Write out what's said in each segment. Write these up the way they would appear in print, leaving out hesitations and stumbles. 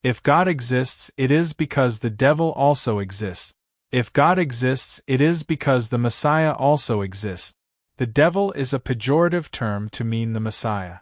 If God exists, it is because the devil also exists. If God exists, it is because the Messiah also exists. The devil is a pejorative term to mean the Messiah,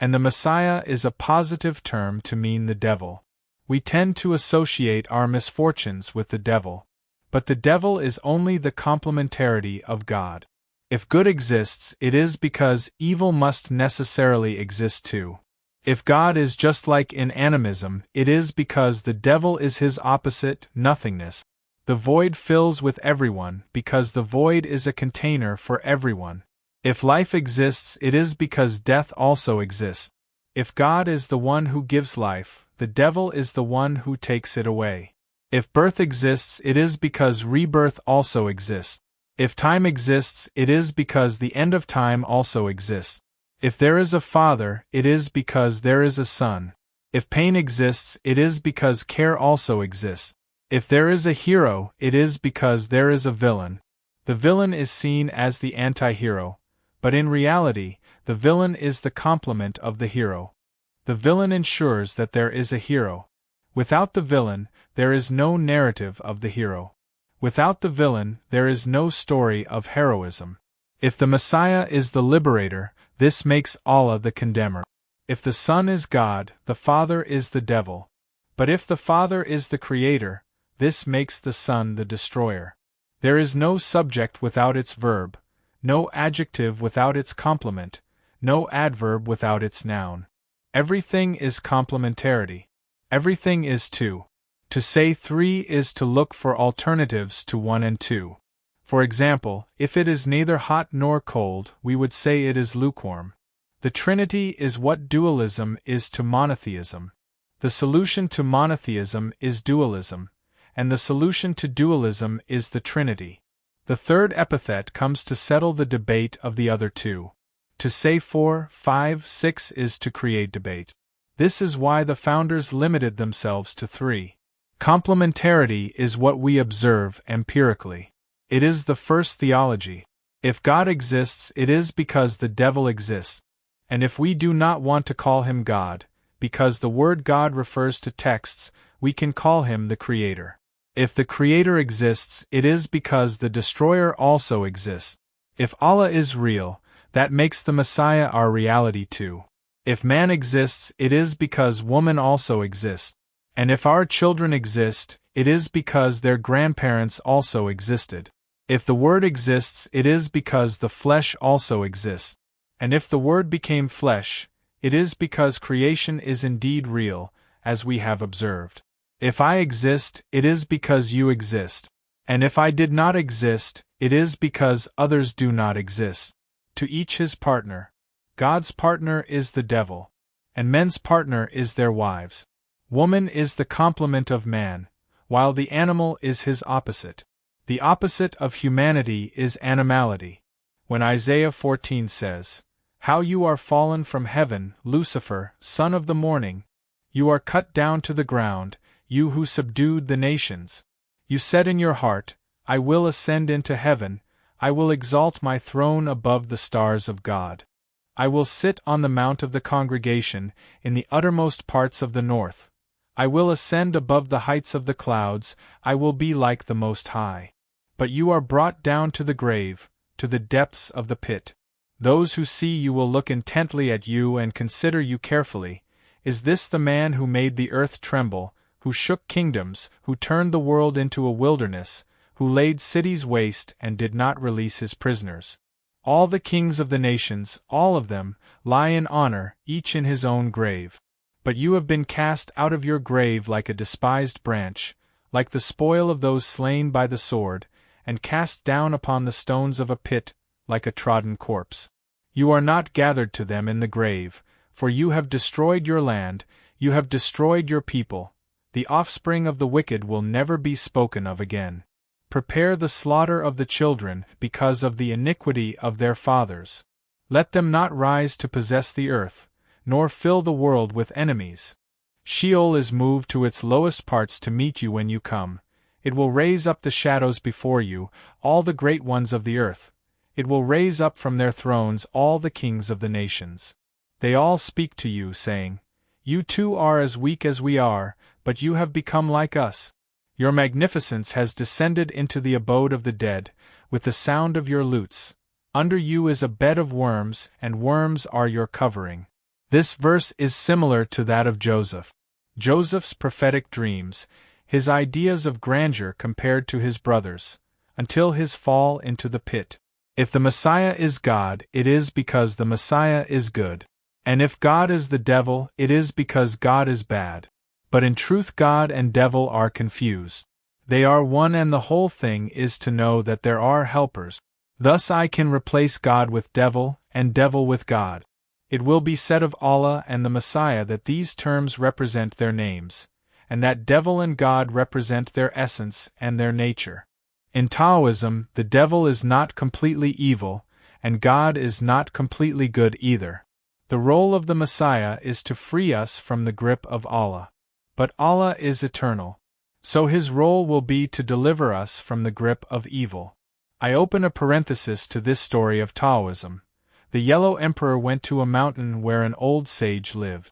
and the Messiah is a positive term to mean the devil. We tend to associate our misfortunes with the devil, but the devil is only the complementarity of God. If good exists, it is because evil must necessarily exist too. If God is just like in animism, it is because the devil is his opposite, nothingness. The void fills with everyone because the void is a container for everyone. If life exists, it is because death also exists. If God is the one who gives life, the devil is the one who takes it away. If birth exists, it is because rebirth also exists. If time exists, it is because the end of time also exists. If there is a father, it is because there is a son. If pain exists, it is because care also exists. If there is a hero, it is because there is a villain. The villain is seen as the anti-hero, but in reality, the villain is the complement of the hero. The villain ensures that there is a hero. Without the villain, there is no narrative of the hero. Without the villain, there is no story of heroism. If the Messiah is the liberator, this makes Allah the condemner. If the Son is God, the Father is the devil. But if the Father is the creator, this makes the Son the destroyer. There is no subject without its verb, no adjective without its complement, no adverb without its noun. Everything is complementarity. Everything is two. To say three is to look for alternatives to one and two. For example, if it is neither hot nor cold, we would say it is lukewarm. The Trinity is what dualism is to monotheism. The solution to monotheism is dualism, and the solution to dualism is the Trinity. The third epithet comes to settle the debate of the other two. To say 4, 5, 6 is to create debate. This is why the founders limited themselves to 3. Complementarity is what we observe empirically. It is the first theology. If God exists, it is because the devil exists. And if we do not want to call him God, because the word God refers to texts, we can call him the Creator. If the Creator exists, it is because the Destroyer also exists. If Allah is real, that makes the Messiah our reality too. If man exists, it is because woman also exists. And if our children exist, it is because their grandparents also existed. If the Word exists, it is because the flesh also exists. And if the Word became flesh, it is because creation is indeed real, as we have observed. If I exist, it is because you exist. And if I did not exist, it is because others do not exist. To each his partner. God's partner is the devil, and men's partner is their wives. Woman is the complement of man, while the animal is his opposite. The opposite of humanity is animality. When Isaiah 14 says, "How you are fallen from heaven, Lucifer, son of the morning! You are cut down to the ground, you who subdued the nations. You said in your heart, I will ascend into heaven, I will exalt my throne above the stars of God. I will sit on the mount of the congregation, in the uttermost parts of the north. I will ascend above the heights of the clouds, I will be like the Most High. But you are brought down to the grave, to the depths of the pit. Those who see you will look intently at you and consider you carefully. Is this the man who made the earth tremble, who shook kingdoms, who turned the world into a wilderness, who laid cities waste and did not release his prisoners? All the kings of the nations, all of them, lie in honor, each in his own grave. But you have been cast out of your grave like a despised branch, like the spoil of those slain by the sword, and cast down upon the stones of a pit, like a trodden corpse. You are not gathered to them in the grave, for you have destroyed your land, you have destroyed your people. The offspring of the wicked will never be spoken of again. Prepare the slaughter of the children because of the iniquity of their fathers. Let them not rise to possess the earth, nor fill the world with enemies. Sheol is moved to its lowest parts to meet you when you come. It will raise up the shadows before you, all the great ones of the earth. It will raise up from their thrones all the kings of the nations. They all speak to you, saying, You too are as weak as we are, but you have become like us. Your magnificence has descended into the abode of the dead, with the sound of your lutes. Under you is a bed of worms, and worms are your covering. This verse is similar to that of Joseph. Joseph's prophetic dreams, his ideas of grandeur compared to his brothers, until his fall into the pit. If the Messiah is God, it is because the Messiah is good. And if God is the devil, it is because God is bad. But in truth God and devil are confused. They are one, and the whole thing is to know that there are helpers. Thus I can replace God with devil, and devil with God. It will be said of Allah and the Messiah that these terms represent their names, and that devil and God represent their essence and their nature. In Taoism, the devil is not completely evil, and God is not completely good either. The role of the Messiah is to free us from the grip of Allah. But Allah is eternal, so his role will be to deliver us from the grip of evil. I open a parenthesis to this story of Taoism. The Yellow Emperor went to a mountain where an old sage lived.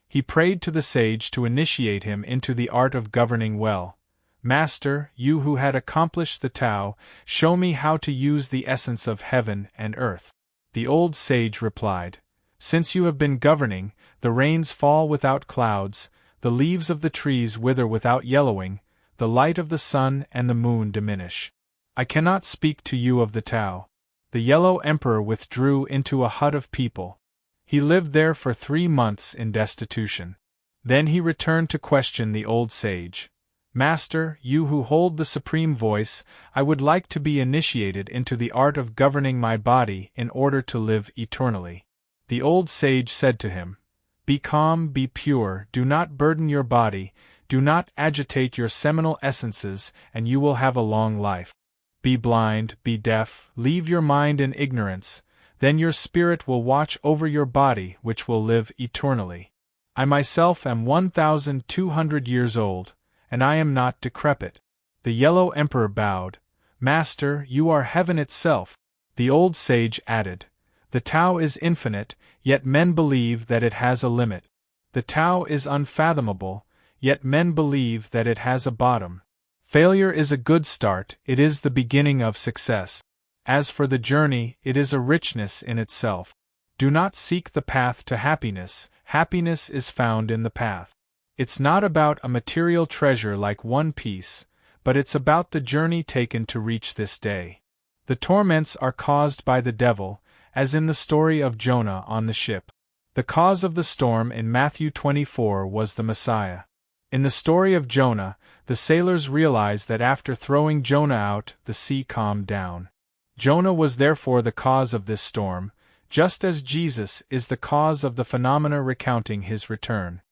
He prayed to the sage to initiate him into the art of governing well. Master, you who had accomplished the Tao, show me how to use the essence of heaven and earth. The old sage replied, Since you have been governing, the rains fall without clouds, the leaves of the trees wither without yellowing, the light of the sun and the moon diminish. I cannot speak to you of the Tao. The Yellow Emperor withdrew into a hut of people. He lived there for 3 months in destitution. Then he returned to question the old sage. Master, you who hold the supreme voice, I would like to be initiated into the art of governing my body in order to live eternally. The old sage said to him, Be calm, be pure, do not burden your body, do not agitate your seminal essences, and you will have a long life. Be blind, be deaf, leave your mind in ignorance, then your spirit will watch over your body which will live eternally. I myself am 1,200 years old, and I am not decrepit. The Yellow Emperor bowed. Master, you are heaven itself. The old sage added, The Tao is infinite, yet men believe that it has a limit. The Tao is unfathomable, yet men believe that it has a bottom. Failure is a good start, it is the beginning of success. As for the journey, it is a richness in itself. Do not seek the path to happiness, happiness is found in the path. It's not about a material treasure like one piece, but it's about the journey taken to reach this day. The torments are caused by the devil, as in the story of Jonah on the ship. The cause of the storm in Matthew 24 was the Messiah. In the story of Jonah, the sailors realized that after throwing Jonah out, the sea calmed down. Jonah was therefore the cause of this storm, just as Jesus is the cause of the phenomena recounting his return.